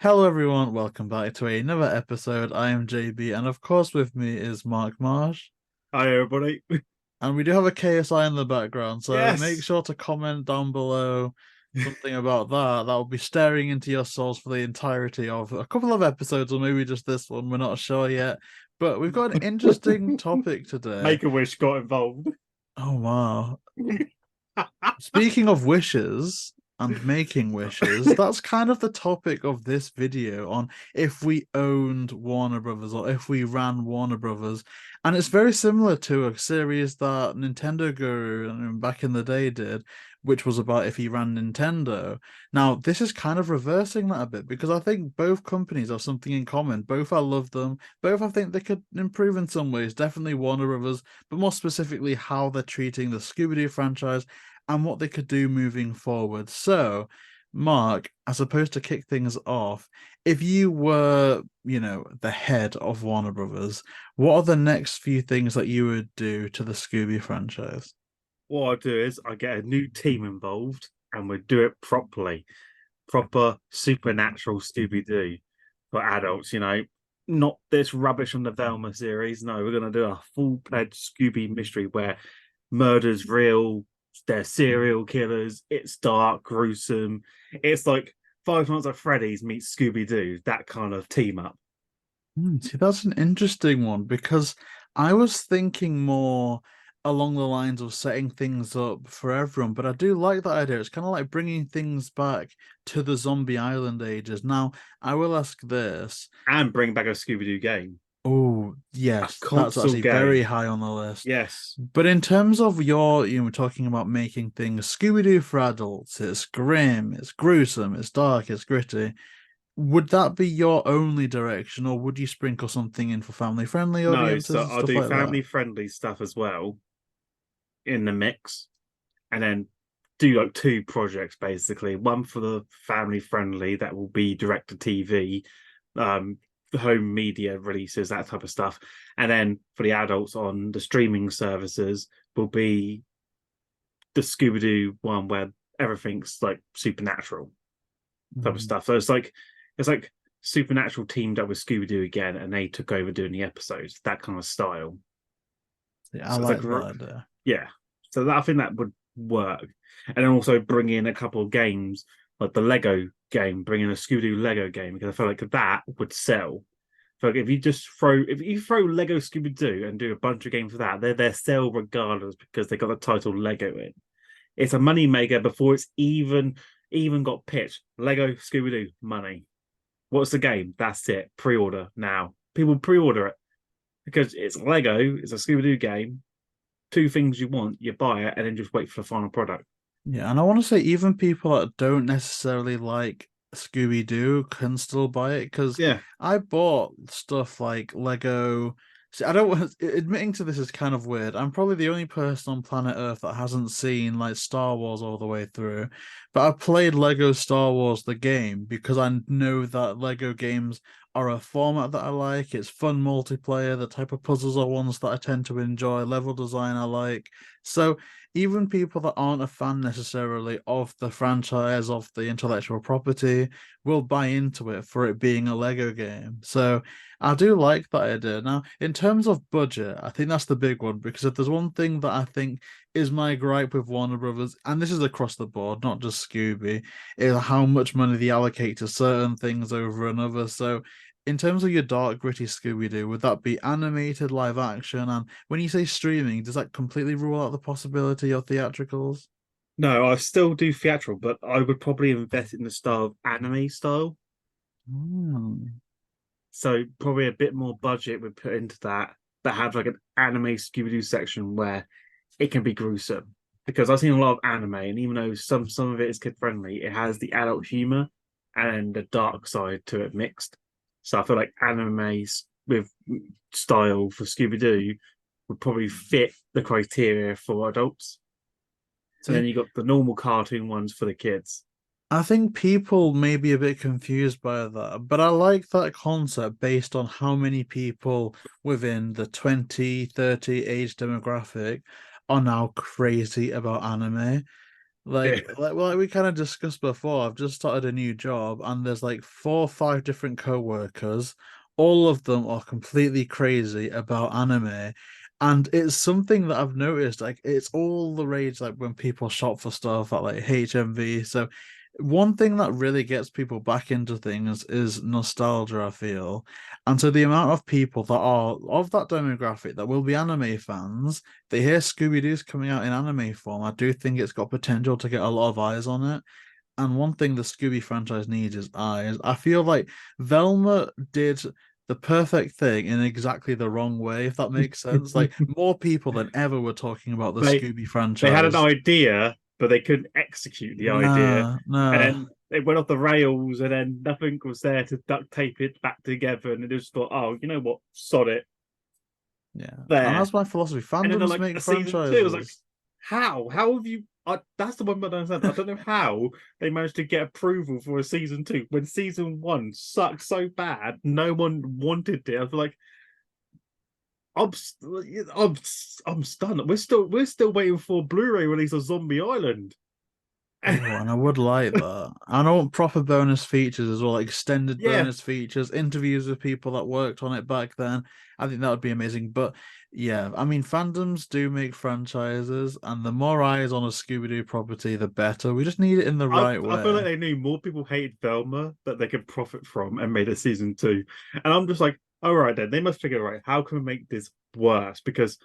Hello everyone, welcome back to another episode. I am JB, and of course with me is Mark Marsh. Hi, everybody. And we do have a KSI in the background, so make Yes. sure to comment down below something about that. That will be staring into your souls for the entirety of a couple of episodes, or maybe just this one. We're not sure yet. But we've got an interesting topic today. Make a Wish got involved. Oh wow. Speaking of wishes and making wishes, that's kind of the topic of this video on if we owned Warner Brothers or if we ran Warner Brothers. And it's very similar to a series that Nintendo Guru back in the day did, which was about if he ran Nintendo. Now, this is kind of reversing that a bit because I think both companies have something in common. Both I love them. Both I think they could improve in some ways. Definitely Warner Brothers, but more specifically how they're treating the Scooby-Doo franchise and what they could do moving forward. So, Mark, as opposed to kick things off, if you were, the head of Warner Brothers, what are the next few things that you would do to the Scooby franchise? What I do is I get a new team involved and we do it properly. Proper supernatural Scooby-Doo for adults, not this rubbish on the Velma series. No, we're going to do a full-fledged Scooby mystery where murder's real, they're serial killers, it's dark, gruesome. It's like Five Nights at Freddy's meets Scooby-Doo, that kind of team up. See, that's an interesting one because I was thinking more along the lines of setting things up for everyone, but I do like that idea. It's kind of like bringing things back to the Zombie Island ages. Now, I will ask this. And bring back a Scooby-Doo game. Oh, A yes, that's console actually very game. high on the list. Yes. But in terms of talking about making things Scooby-Doo for adults, it's grim, it's gruesome, it's dark, it's gritty. Would that be your only direction, or would you sprinkle something in for family-friendly No, audiences so and I'll stuff do like that? family friendly stuff as well in the mix, and then do like two projects basically. One for the family friendly that will be direct to TV, um, home media releases, that type of stuff. And then for the adults on the streaming services will be the Scooby Doo one where everything's like supernatural type of Mm. stuff. So it's like supernatural teamed up with Scooby Doo again, and they took over doing the episodes, that kind of style. Yeah, I So it's like, like that idea. yeah. So that, I think that would work. And then also bring in a couple of games, like the Lego game, bring in a Scooby Doo Lego game, because I feel like that would sell. So like if you throw Lego Scooby Doo and do a bunch of games for that, they're sell regardless because they got the title Lego in. It's a money maker before it's even got pitched. Lego Scooby Doo money. What's the game? That's it. Pre-order now. People pre-order it because it's Lego. It's a Scooby Doo game. Two things you want, you buy it, and then just wait for the final product. Yeah, and I want to say even people that don't necessarily like Scooby-Doo can still buy it because Yeah. I bought stuff like Lego. See, I don't want admitting to this is kind of weird. I'm probably the only person on planet Earth that hasn't seen like Star Wars all the way through. But I played Lego Star Wars the game because I know that Lego games are a format that I like. It's fun multiplayer. The type of puzzles are ones that I tend to enjoy. Level design I like. So even people that aren't a fan necessarily of the franchise, of the intellectual property, will buy into it for it being a Lego game. So I do like that idea. Now, in terms of budget, I think that's the big one because if there's one thing that I think is my gripe with Warner Brothers, and this is across the board, not just Scooby, is how much money they allocate to certain things over another. So in terms of your dark, gritty Scooby-Doo, would that be animated, live action? And when you say streaming, does that completely rule out the possibility of theatricals? No, I still do theatrical, but I would probably invest in the style of anime style. Hmm. So probably a bit more budget would put into that, but have like an anime Scooby Doo section where it can be gruesome. Because I've seen a lot of anime, and even though some of it is kid friendly, it has the adult humor and the dark side to it mixed. So I feel like anime with style for Scooby Doo would probably fit the criteria for adults. And then See, you got the normal cartoon ones for the kids. I think people may be a bit confused by that, but I like that concept based on how many people within the 20, 30 age demographic are now crazy about anime. Yeah. Like we kind of discussed before, I've just started a new job and there's like 4 or 5 different co-workers. All of them are completely crazy about anime. And it's something that I've noticed, like it's all the rage like when people shop for stuff at like HMV. So one thing that really gets people back into things is nostalgia, I feel. And so the amount of people that are of that demographic that will be anime fans, they hear Scooby-Doo's coming out in anime form. I do think it's got potential to get a lot of eyes on it. And one thing the Scooby franchise needs is eyes. I feel like Velma did the perfect thing in exactly the wrong way, if that makes sense. Like more people than ever were talking about the they Scooby they had an franchise. idea, but they couldn't execute the idea, Nah, and nah. then it went off the rails, and then nothing was there to duct tape it back together, and they just thought, oh, you know what, sod it Yeah. And there. that's my philosophy. And then they're Fandoms like make a season two. I was like, franchises. how have you? That's the one that I don't understand. I don't know how they managed to get approval for a season two when season one sucked so bad, no one wanted it. I was like, I'm, I'm, I'm stunned. We're still waiting for Blu-ray release of Zombie Island. Oh, and I would like that. I want proper bonus features as well, like extended Yeah, bonus features, interviews with people that worked on it back then. I think that would be amazing. But yeah, I mean, fandoms do make franchises, and the more eyes on a Scooby-Doo property, the better. We just need it in the I right I feel like way. they knew more people hated Velma that they could profit from and made a season two. And I'm just like, all right, then they must figure out how can we make this worse? Because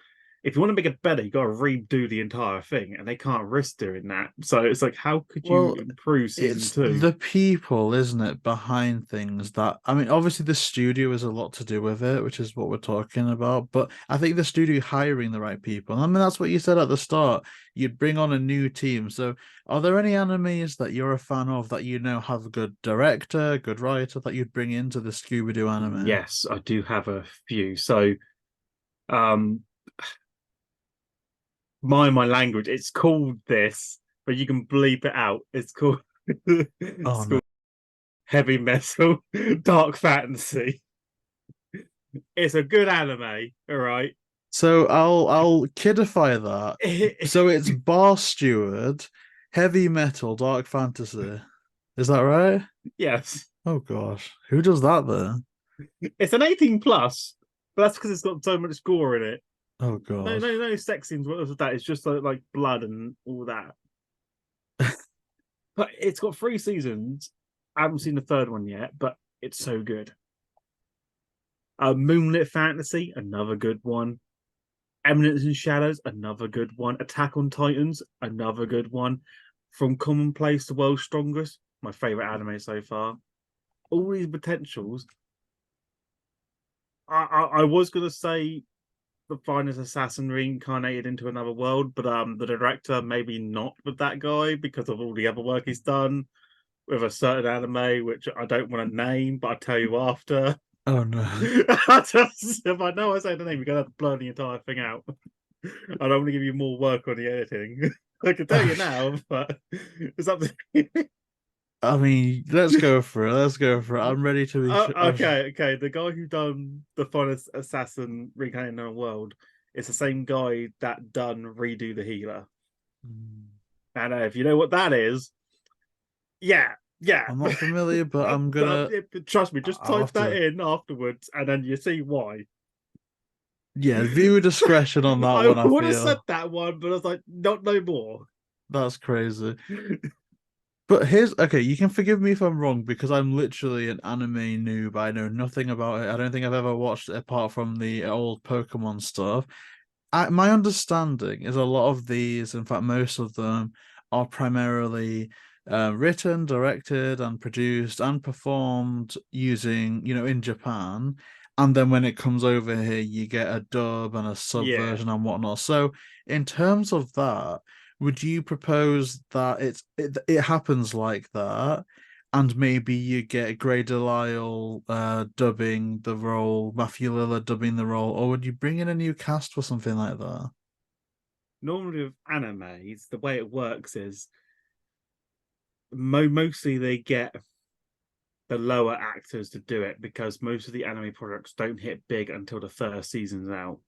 if you want to make it better, you got to redo the entire thing, and they can't risk doing that. So it's like, how could you Well, improve season it's two? the people, isn't it, behind things that I mean, obviously the studio has a lot to do with it, which is what we're talking about. But I think the studio hiring the right people. I mean, that's what you said at the start. You'd bring on a new team. So are there any animes that you're a fan of that you know have a good director, good writer that you'd bring into the Scooby-Doo anime? Yes, I do have a few. So, um, mind my language. It's called this, but you can bleep it out. It's called Oh it's no. called heavy metal, dark fantasy. It's a good anime, all right. So I'll kidify that. So it's Bar Steward, heavy metal, dark fantasy. Is that right? Yes, Oh gosh, who does that then? it's an 18 plus, but that's because it's got so much gore in it. Oh No, god. no, no sex scenes. What was that? It's just like blood and all that. But it's got 3 seasons. I haven't seen the third one yet, but it's so good. Moonlit Fantasy, another good one. Eminence in Shadows, another good one. Attack on Titans, another good one. From Commonplace to World's Strongest, my favorite anime so far. All these potentials. I was gonna say the finest assassin reincarnated into another world, but the director maybe not with that guy because of all the other work he's done with a certain anime, which I don't want to name, but I'll tell you after. Oh no. If I know I say the name, you're gonna have to blur the entire thing out. I don't want to give you more work on the editing. I can tell you now, but it's up to you. I mean, let's go for it. Let's go for it. I'm ready to be. Okay. The guy who done the finest assassin reincarnated in the world is the same guy that done redo the healer. And if you know what that is, yeah, yeah. I'm not familiar, but I'm gonna. Trust me, just I'll type have that to. in afterwards, and then you see why. Yeah, viewer discretion on that I one. I would have said feel that one, but I was like, not no more. that's crazy. But here's okay, you can forgive me if I'm wrong because I'm literally an anime noob. I know nothing about it. I don't think I've ever watched it apart from the old Pokemon stuff. My understanding is a lot of these, in fact, most of them are primarily written, directed, and produced and performed using, in Japan. And then when it comes over here, you get a dub and a sub Yeah. version and whatnot. So, in terms of that, would you propose that it happens like that? And maybe you get Grey Delisle dubbing the role, Matthew Lillard dubbing the role, or would you bring in a new cast for something like that? Normally with animes, the way it works is mostly they get the lower actors to do it because most of the anime products don't hit big until the first season's out.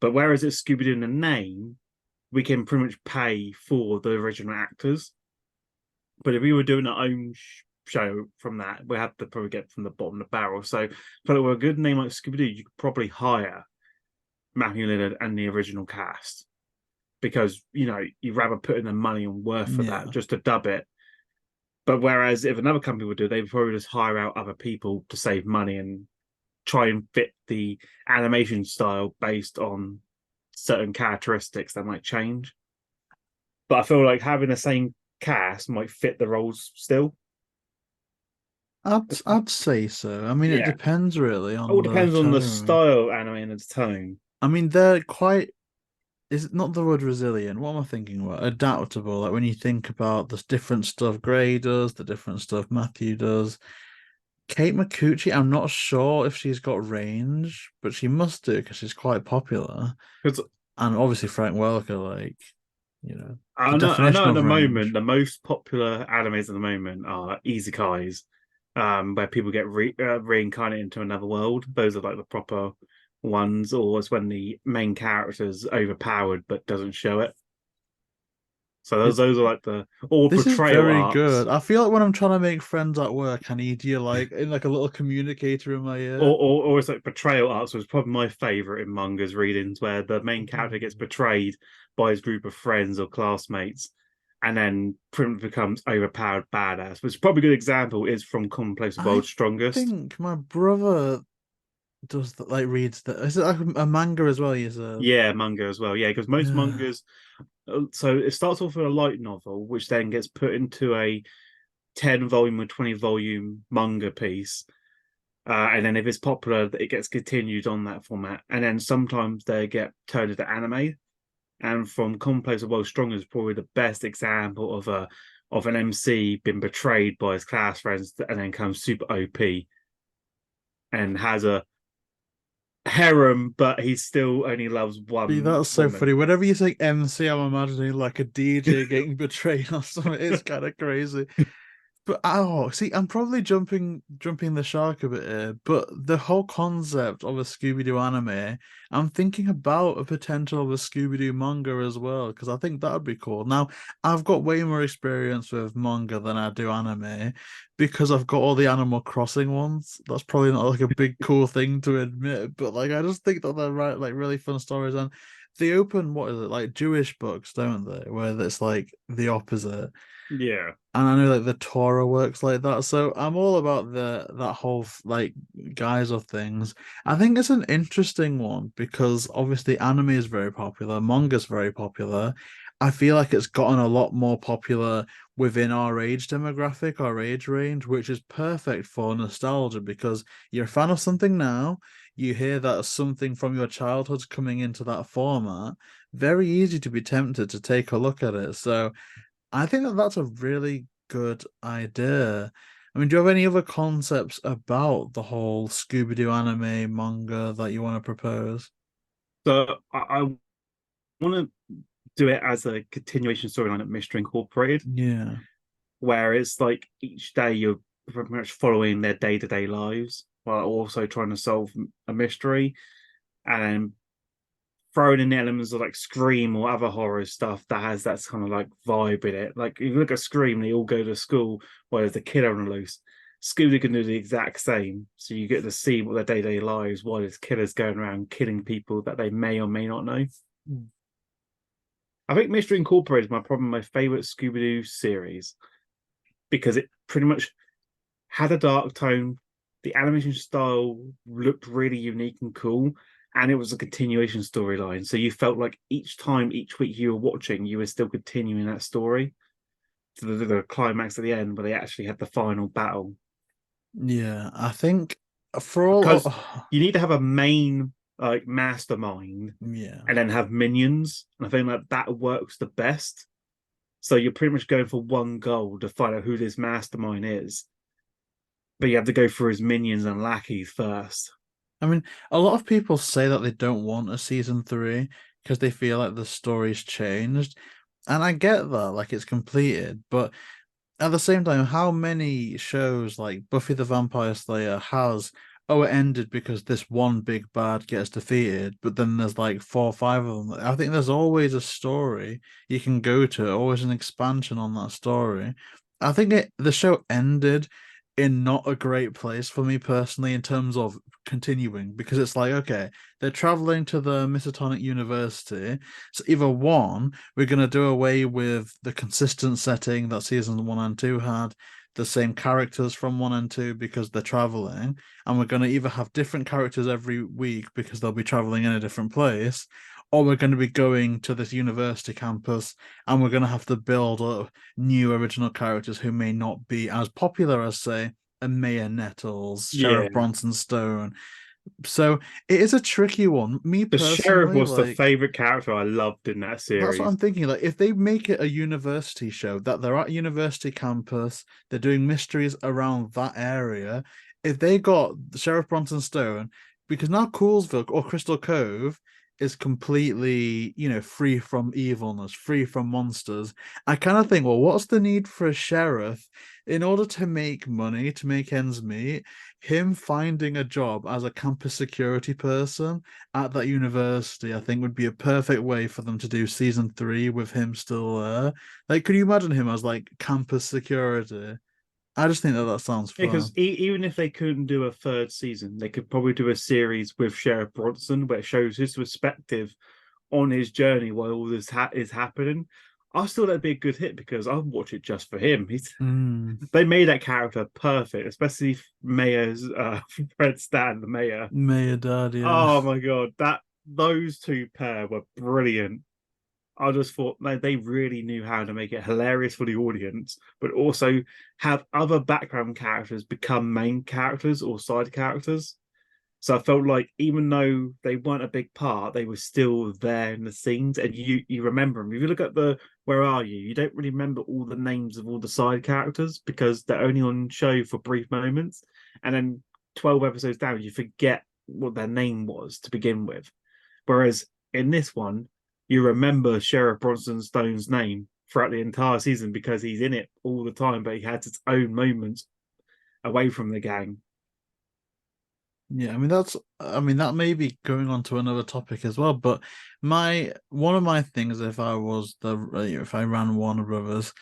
But whereas it's Scooby Doo in the name, we can pretty much pay for the original actors. But if we were doing our own show from that, we had to probably get from the bottom of the barrel. So, but with a good name like Scooby-Doo, you could probably hire Matthew Lillard and the original cast because you'd rather put in the money and worth for that Yeah. just to dub it. But whereas if another company would do, they'd probably just hire out other people to save money and try and fit the animation style based on certain characteristics that might change. But I feel like having the same cast might fit the roles still. I'd say so. I mean, it Yeah, depends really all on the depends on the tone. style of anime and its tone. I mean, they're quite, is it not the word resilient? What am I thinking about? Adaptable. Like when you think about the different stuff Gray does, the different stuff Matthew does. Kate McCucci, I'm not sure if she's got range, but she must do because she's quite popular. Because And obviously Frank Welker, like, the I know definition at of the moment range. the most popular animes at the moment are isekais, where people get reincarnated into another world. Those are like the proper ones, or it's when the main character's overpowered but doesn't show it. So those are like the or This is betrayal very arcs, good. I feel like when I'm trying to make friends at work, I need you like in like a little communicator in my ear. or it's like betrayal arcs was probably my favorite in mangas readings, where the main character gets betrayed by his group of friends or classmates, and then pretty much becomes overpowered badass. Which probably a good example is from Commonplace of I World's Strongest. think my brother does that, like reads that. Is it like a manga as well? You said, Yeah, manga as well. Yeah, because most yeah. mangas, so it starts off with a light novel, which then gets put into a 10 volume or 20 volume manga piece. And then if it's popular, it gets continued on that format. And then sometimes they get turned into anime. And from Complex of World Strong is probably the best example of an MC being betrayed by his class friends and then comes super OP and has a harem, but he still only loves See, one that's so funny. woman. Whenever you say MC, I'm imagining like a DJ getting betrayed or something. It's kind of crazy. But see, I'm probably jumping the shark a bit here, but the whole concept of a Scooby-Doo anime, I'm thinking about a potential of a Scooby-Doo manga as well, because I think that'd be cool. Now, I've got way more experience with manga than I do anime because I've got all the Animal Crossing ones. That's probably not like a big cool thing to admit, but like I just think that they're like really fun stories and they open what is it, like Jewish books, don't they? Where it's like the opposite. Yeah. And I know like the Torah works like that. So I'm all about that whole like guise of things. I think it's an interesting one because obviously anime is very popular, manga's very popular. I feel like it's gotten a lot more popular within our age demographic, our age range, which is perfect for nostalgia because you're a fan of something now, you hear that something from your childhood's coming into that format, very easy to be tempted to take a look at it. So I think that that's a really good idea. I mean, do you have any other concepts about the whole Scooby-Doo anime manga that you want to propose? So I want to do it as a continuation storyline at Mystery Incorporated, Yeah. where it's like each day you're pretty much following their day-to-day lives while also trying to solve a mystery, and then throwing in elements of like Scream or other horror stuff that has that kind of like vibe in it. Like if you look at Scream, they all go to school where there's a killer on the loose. Scooby can do the exact same. So you get to see what their day-to-day lives while there's killers going around killing people that they may or may not know. I think Mystery Incorporated is my favorite Scooby-Doo series because it pretty much had a dark tone. The animation style looked really unique and cool, and it was a continuation storyline. So you felt like each time, each week you were watching, you were still continuing that story to the climax at the end where they actually had the final battle. Yeah, I think for all Because you need to have a main like mastermind yeah. and then have minions, and I think like that works the best. So you're pretty much going for one goal to find out who this mastermind is, but you have to go through his minions and lackeys first. I mean, a lot of people say that they don't want a season three because they feel like the story's changed. And I get that, like it's completed, but at the same time, how many shows like Buffy the Vampire Slayer has oh, it ended because this one big bad gets defeated, but then there's like 4 or 5 of them. I think there's always a story you can go to, always an expansion on that story. I think the show ended in not a great place for me personally in terms of continuing because it's like, okay, they're traveling to the Miskatonic University. So either one, we're gonna do away with the consistent setting that season 1 and 2 had, the same characters from 1 and 2 because they're traveling, and we're going to either have different characters every week because they'll be traveling in a different place, or we're going to be going to this university campus and we're going to have to build up new original characters who may not be as popular as, say, a Mayor Nettles, Yeah. Sheriff Bronson Stone. So it is a tricky one. Me The sheriff personally, was the like, favorite character I loved in that that's what series. I'm thinking. Like, if they make it a university show, that they're at university campus, they're doing mysteries around that area. If they got Sheriff Bronson Stone, because now Coolsville or Crystal Cove is completely, free from evilness, free from monsters. I kind of think, well, what's the need for a sheriff in order to make money, to make ends meet? Him finding a job as a campus security person at that university, I think would be a perfect way for them to do season 3 with him still there. Like, could you imagine him as like campus security? I just think that that sounds Because fun. even if they couldn't do a third season, they could probably do a series with Sheriff Bronson where it shows his perspective on his journey while all this is happening. I still that'd be a good hit because I'd watch it just for him. Mm. They made that character perfect, especially Mayor's Fred Stan, the mayor. Mayor Dad, yeah. Oh my god, that those two pair were brilliant. I just thought they really knew how to make it hilarious for the audience, but also have other background characters become main characters or side characters. So I felt like even though they weren't a big part, they were still there in the scenes, and you remember them. If you look at the Where Are You, you don't really remember all the names of all the side characters because they're only on show for brief moments, and then 12 episodes down, you forget what their name was to begin with. Whereas in this one, you remember Sheriff Bronson Stone's name throughout the entire season because he's in it all the time, but he has its own moments away from the gang. Yeah, I mean that may be going on to another topic as well, but my one of my things if I was if I ran Warner Brothers,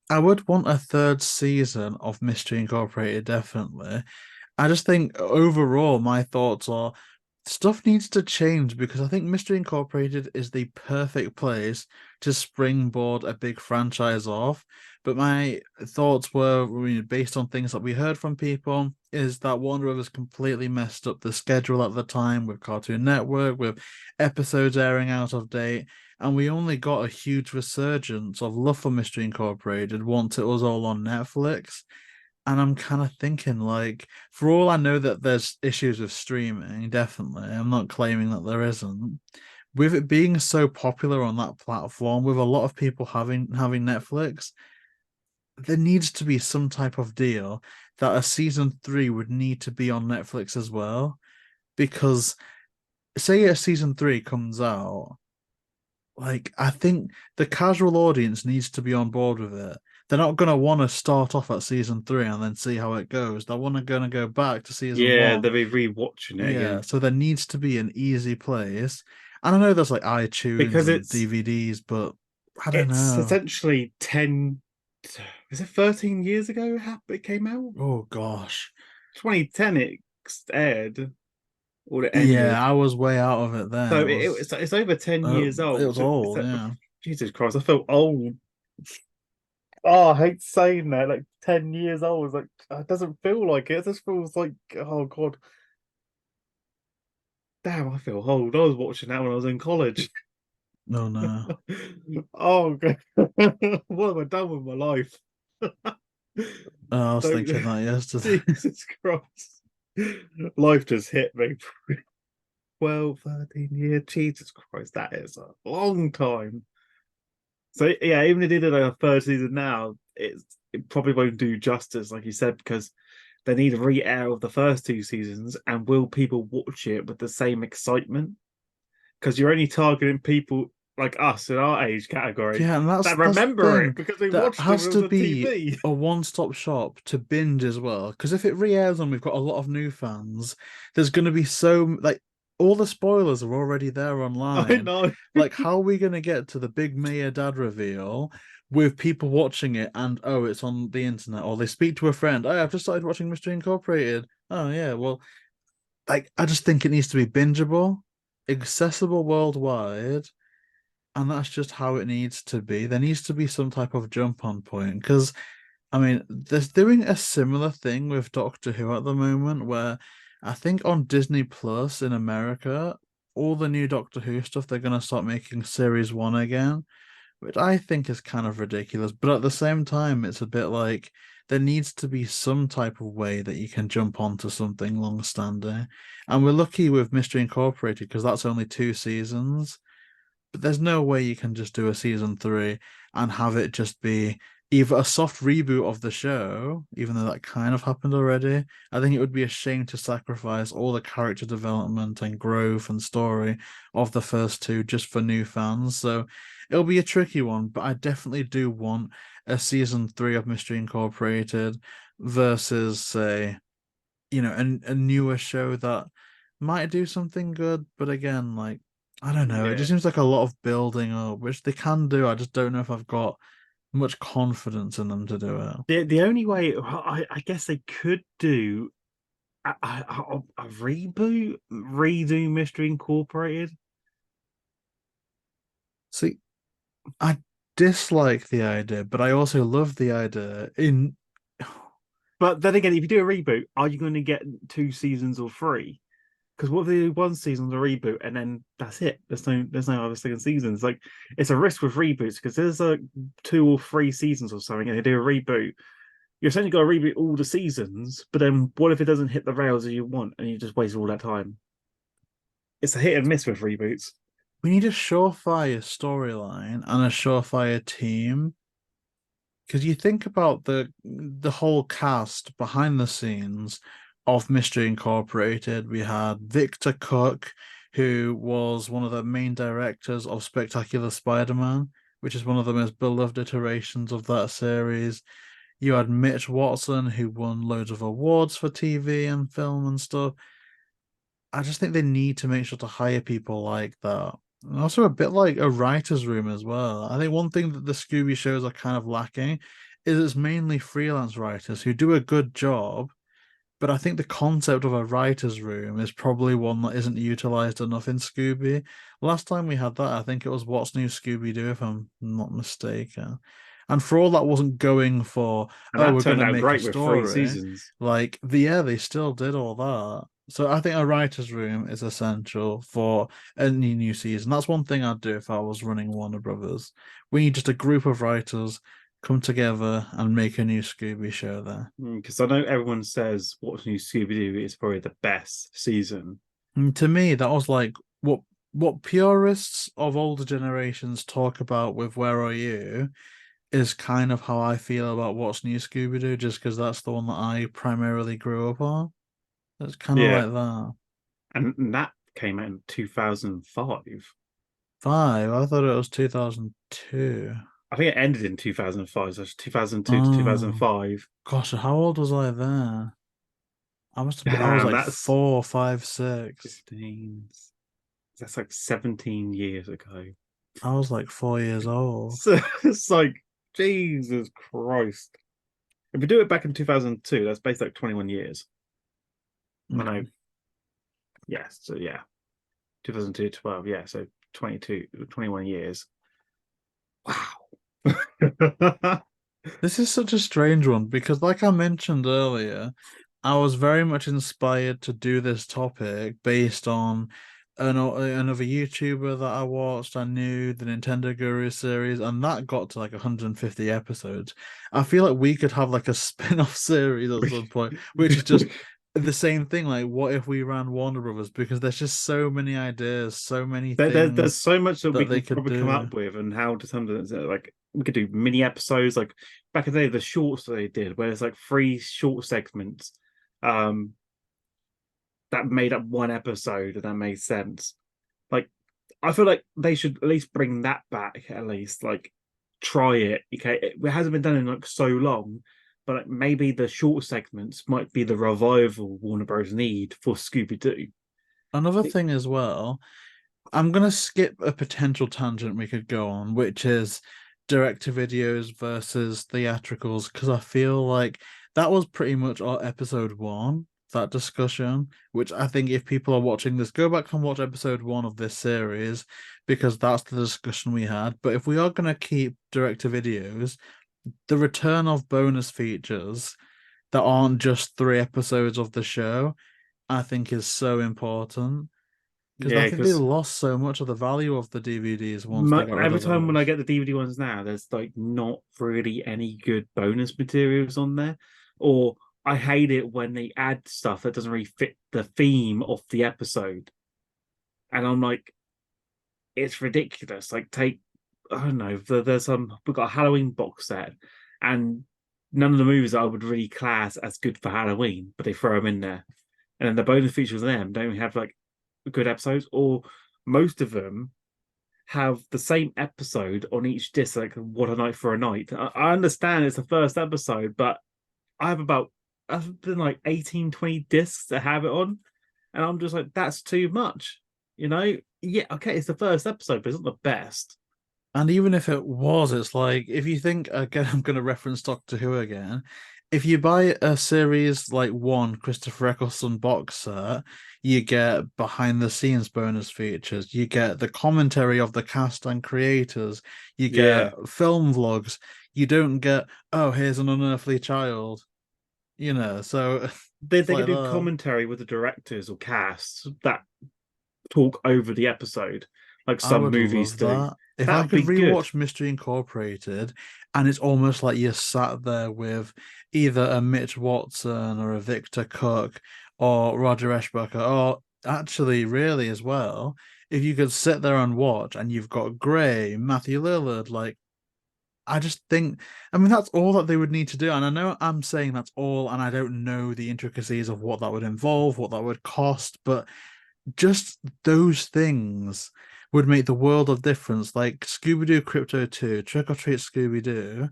I would want a third season of Mystery Incorporated, definitely. I just think overall, my thoughts are stuff needs to change because I think Mystery Incorporated is the perfect place to springboard a big franchise off. But my thoughts were, based on things that we heard from people, is that Warner Brothers completely messed up the schedule at the time with Cartoon Network, with episodes airing out of date. And we only got a huge resurgence of love for Mystery Incorporated once it was all on Netflix. And I'm kind of thinking, like, for all I know that there's issues with streaming, definitely. I'm not claiming that there isn't. With it being so popular on that platform, with a lot of people having Netflix, there needs to be some type of deal that a season 3 would need to be on Netflix as well. Because say a season 3 comes out, like I think the casual audience needs to be on board with it. They're not gonna want to start off at season 3 and then see how it goes. They're gonna go back to season Yeah, 1. they'll be rewatching it Yeah, again so there needs to be an easy place. And I know there's like iTunes because and DVDs, but I don't it's know. essentially 10, is it 13 years ago it came out? Oh gosh. 2010 it aired or it ended. Yeah, I was way out of it then. So it's over 10 years It old. was old, yeah. Jesus Christ, I felt old. Oh, I hate saying that. Like 10 years old. It's like it doesn't feel like it. It just feels like, oh God, damn, I feel old. I was watching that when I was in college. No, no. Oh God. What have I done with my life? I was Don't thinking that yesterday. Jesus Christ. Life just hit me. 12, 13 years. Jesus Christ, that is a long time. So yeah, even if they did a third season now, it probably won't do justice, like you said, because they need a re-air of the first 2 seasons, and will people watch it with the same excitement? Because you're only targeting people like us in our age category Yeah, and that that's the remember it thing. because we There watched it has when it to was on be TV. a one-stop shop to binge as well. Because if it re-airs and we've got a lot of new fans, there's going to be so like all the spoilers are already there I online. know. Like, how are we going to get to the big Maya dad reveal with people watching it and oh, it's on the internet, or they speak to a friend. Oh, I've just started watching Mystery Incorporated. Oh yeah, well, like I just think it needs to be bingeable, accessible worldwide, and that's just how it needs to be. There needs to be some type of jump on point because I mean, they're doing a similar thing with Doctor Who at the moment, where I think on Disney Plus in America, all the new Doctor Who stuff they're gonna start making series one again, which I think is kind of ridiculous. But at the same time, it's a bit like there needs to be some type of way that you can jump onto something long standing. And we're lucky with Mystery Incorporated because that's only 2 seasons. But there's no way you can just do a season three and have it just be either a soft reboot of the show, even though that kind of happened already. I think it would be a shame to sacrifice all the character development and growth and story of the first two just for new fans. So it'll be a tricky one, but I definitely do want a season three of Mystery Incorporated versus, say, a newer show that might do something good, but again, like I don't know, it just Yeah. seems like a lot of building up, which they can do. I just don't know if I've got much confidence in them to do it. The only way I guess they could do a reboot, redo Mystery Incorporated. See, I dislike the idea, but I also love the idea in But then again, if you do a reboot, are you going to get 2 seasons or three? Because what if they do one season a reboot and then that's it? There's no other second seasons. Like it's a risk with reboots because there's like 2 or 3 seasons or something, and they do a reboot. You're essentially got to reboot all the seasons, but then what if it doesn't hit the rails as you want and you just waste all that time? It's a hit and miss with reboots. we need a surefire storyline and a surefire team. Because you think about the whole cast behind the scenes of Mystery Incorporated, we had Victor Cook, who was one of the main directors of Spectacular Spider-Man, which is one of the most beloved iterations of that series. You had Mitch Watson, who won loads of awards for TV and film and stuff. I just think they need to make sure to hire people like that. And also a bit like a writer's room as well. I think one thing that the Scooby shows are kind of lacking is it's mainly freelance writers who do a good job, but I think the concept of a writer's room is probably one that isn't utilized enough in Scooby. Last time we had that, I think it was What's New Scooby-Doo, if I'm not mistaken. And for all that wasn't going for, And oh, that we're going turned to out make a great with three story, seasons. like, yeah, they still did all that. So I think a writer's room is essential for any new season. That's one thing I'd do if I was running Warner Brothers. We need just a group of writers come together and make a new Scooby show there. Because I know everyone says What's New Scooby-Doo is probably the best season. And to me, that was like what purists of older generations talk about with Where Are You is kind of how I feel about What's New Scooby-Doo, just because that's the one that I primarily grew up on. It's kind of Yeah. like that. And that came out in 2005. Five, I thought it was 2002. I think it ended in 2005. So it's 2002 to Oh, 2005. gosh, how old was I there? I was Damn, like that's 4, 5, 6. 15. That's like 17 years ago. I was like 4 years old. So it's like, Jesus Christ. If we do it back in 2002, that's basically like 21 years. I know. Okay. Yes. So yeah. 2002 to 12. Yeah. So 22, 21 years. Wow. This is such a strange one because, like I mentioned earlier, I was very much inspired to do this topic based on another YouTuber that I watched. I knew the Nintendo Guru series, and that got to like 150 episodes. I feel like we could have like a spin-off series at some point, which is just the same thing. Like, what if we ran Warner Brothers? Because there's just so many ideas, so many There's things so much that we that they can could probably come do. up with and how to sometimes like we could do mini episodes like back in the day the shorts that they did where it's like 3 short segments um that made up one episode and that made sense. Like I feel like they should at least bring that back. At least like try it. Okay, it hasn't been done in like so long, but like, maybe the short segments might be the revival Warner Bros. Need for Scooby Doo. Another thing as well, I'm gonna skip a potential tangent we could go on, which is direct to videos versus theatricals, because I feel like that was pretty much our episode one, that discussion, which I think if people are watching this, go back and watch episode one of this series, because that's the discussion we had. But if we are gonna keep direct to videos, the return of bonus features that aren't just 3 episodes of the show, I think is so important because I Yeah, think they because lost so much of the value of the DVDs once they got rid every of time when I those. get the DVD ones now, there's like not really any good bonus materials on there. Or I hate it when they add stuff that doesn't really fit the theme of the episode. And I'm like, it's ridiculous. Like, take, I don't know, there's we've got a Halloween box set, and none of the movies I would really class as good for Halloween, but they throw them in there. And then the bonus features of them don't have like good episodes, or most of them have the same episode on each disc, like What a Night for a Night. I understand it's the first episode, but I have about, I've been like 18, 20 discs to have it on. And I'm just like, that's too much. You know? Yeah, okay, it's the first episode, but it's not the best. And even if it was, it's like if you think again, I'm going to reference Doctor Who again. If you buy a series like one Christopher Eccleston box set, you get behind the scenes bonus features, you get the commentary of the cast and creators, you Yeah. get film vlogs. You don't get, oh, here's an unearthly child, so it's They could like do that. commentary with the directors or casts that talk over the episode, like I some would movies love do. that. If That I would could be good. rewatch Mystery Incorporated and it's almost like you're sat there with either a Mitch Watson or a Victor Cook or Roger Eschbacher, or actually, really, as well, if you could sit there and watch and you've got Gray, Matthew Lillard, like, I just think, I mean, that's all that they would need to do. And I know I'm saying that's all, and I don't know the intricacies of what that would involve, what that would cost, but just those things would make the world of difference. Like Scooby-Doo Crypto 2, Trick or Treat Scooby-Doo,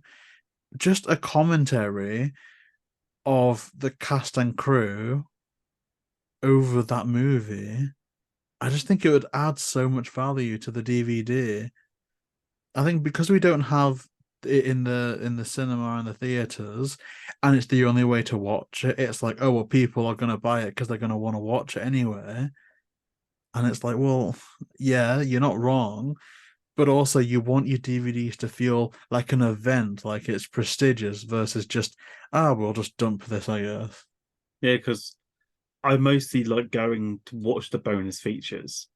just a commentary of the cast and crew over that movie. I just think it would add so much value to the DVD. I think because we don't have it in the cinema and the theaters, and it's the only way to watch it, it's like, oh well, people are gonna buy it because they're gonna want to watch it anyway. And it's like, well, yeah, you're not wrong, but also you want your DVDs to feel like an event, like it's prestigious versus just, we'll just dump this, I guess. Yeah, because I mostly like going to watch the bonus features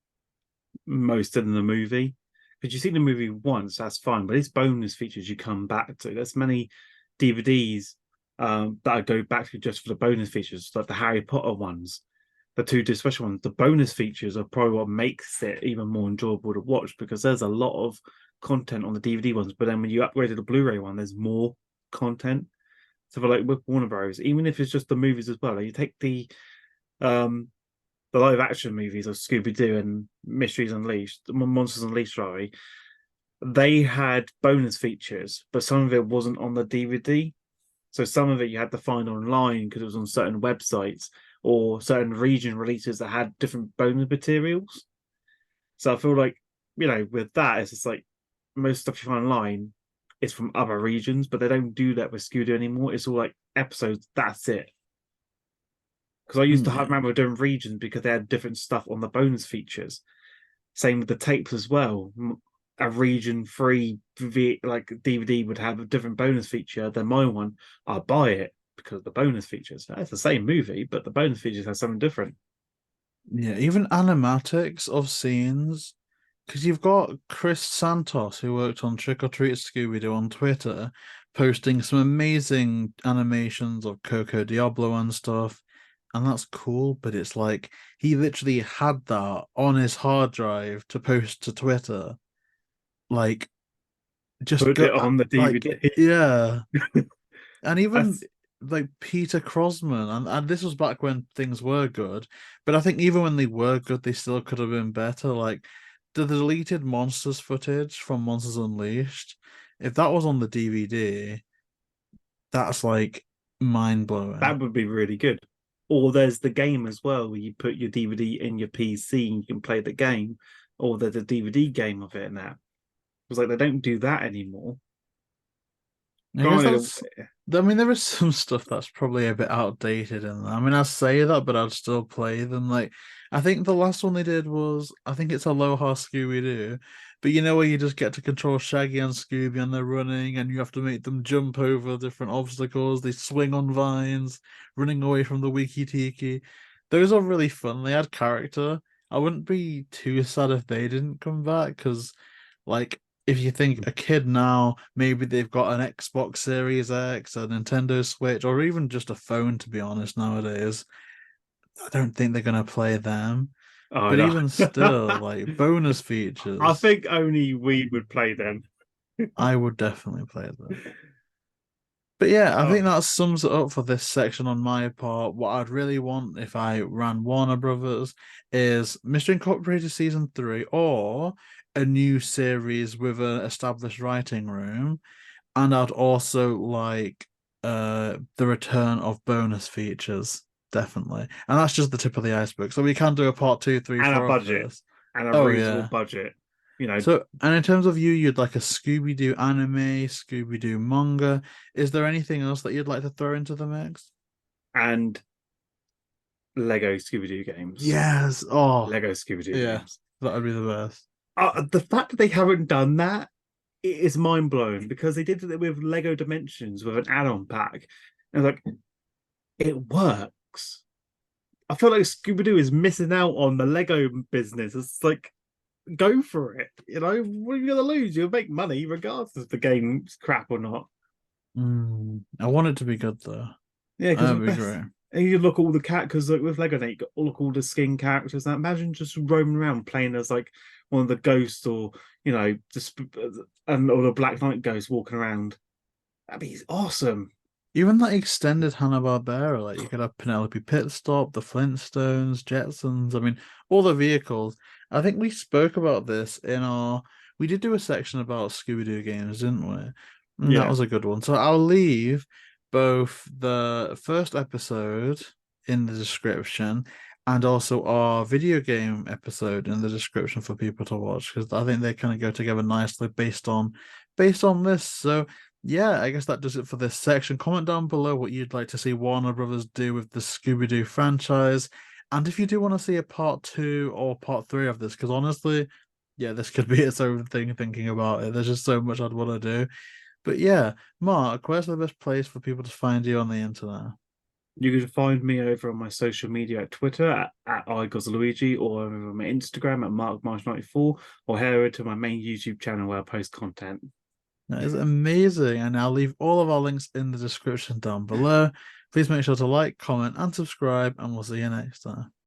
most in the movie. Because you see the movie once, that's fine, but it's bonus features you come back to. There's many DVDs that I go back to just for the bonus features, like the Harry Potter ones, the two special ones. The bonus features are probably what makes it even more enjoyable to watch because there's a lot of content on the DVD ones, but then when you upgrade to the Blu-ray one, there's more content. So for like with Warner Bros., even if it's just the movies as well, like you take um the live action movies of Scooby Doo and Mysteries Unleashed, Monsters Unleashed, sorry, they had bonus features, but some of it wasn't on the DVD. So some of it you had to find online because it was on certain websites or certain region releases that had different bonus materials. So I feel like, with that, it's just like most stuff you find online is from other regions, but they don't do that with Scooby anymore. It's all like episodes, that's it. Because I used to have Yeah. remember doing regions because they had different stuff on the bonus features. Same with the tapes as well. A region free like DVD would have a different bonus feature than my one. I buy it because of the bonus features. It's the same movie, but the bonus features have something different. Yeah, even animatics of scenes, because you've got Chris Santos, who worked on Trick or Treat Scooby-Doo on Twitter, posting some amazing animations of Coco Diablo and stuff. And that's cool, but it's like he literally had that on his hard drive to post to Twitter. Like, just Put go, it on the like, DVD. yeah. And even That's like Peter Crosman, and this was back when things were good, but I think even when they were good, they still could have been better. Like the deleted monsters footage from Monsters Unleashed, if that was on the DVD, that's like mind blowing. That would be really good. Or there's the game as well, where you put your DVD in your PC and you can play the game. Or there's a DVD game of it now. It's like they don't do that anymore. I guess Granted, that's. I mean, there is some stuff that's probably a bit outdated in there. I mean, I say that, but I'd still play them. Like, I think the last one they did was, I think it's Aloha Scooby-Doo, but you know where you just get to control Shaggy and Scooby and they're running, and you have to make them jump over different obstacles. They swing on vines, running away from the Wiki Tiki. Those are really fun. They had character. I wouldn't be too sad if they didn't come back because, like, if you think a kid now, maybe they've got an Xbox Series X, a Nintendo Switch, or even just a phone, to be honest, nowadays, I don't think they're going to play them. oh But no. even still, like bonus I features, think only we would play them. I would definitely play them. But yeah, I think Oh, that sums it up for this section on my part. What I'd really want if I ran Warner Brothers is Mystery Incorporated Season 3 or a new series with an established writing room. And I'd also like the return of bonus features, definitely. And that's just the tip of the iceberg. So we can do a part two, three, and a four of budget, this. and a Oh reasonable yeah. budget. You know, So and in terms of you, you'd like a Scooby-Doo anime, Scooby-Doo manga. Is there anything else that you'd like to throw into the mix? and Lego Scooby-Doo games. Yes. Oh, Lego Scooby-Doo yeah. games. That would be the best. The fact that they haven't done that it is mind blowing because they did it with Lego Dimensions with an add-on pack. And like, it works. I feel like Scooby-Doo is missing out on the Lego business. It's like, go for it. You know, what are you gonna lose? You'll make money regardless if the game's crap or not. I want it to be good though. Yeah, because That'd the be best. great. And you look all the cat because like with Lego, now you got look all the skin characters. Now imagine just roaming around playing as like one of the ghosts, or just and or the Black Knight ghost walking around. That'd be awesome. Even that extended Hanna-Barbera, like you could have Penelope Pitstop, the Flintstones, Jetsons. I mean, all the vehicles. I think we spoke about this in our. We did do a section about Scooby-Doo games, didn't we? And that Yeah, was a good one. So I'll leave both the first episode in the description and also our video game episode in the description for people to watch because I think they kind of go together nicely based on this. So yeah, I guess that does it for this section. Comment down below what you'd like to see Warner Brothers do with the Scooby-Doo franchise. And if you do want to see a part two or part three of this, because honestly, yeah, this could be its own thing thinking about it. There's just so much I'd want to do. But yeah, Mark, where's the best place for people to find you on the internet? you can find me over on my social media at Twitter at iGosLuigi, or over on my Instagram at MarkMarsh94, or head over to my main YouTube channel where I post content. That is amazing. And I'll leave all of our links in the description down below. Please make sure to like, comment, and subscribe, and we'll see you next time.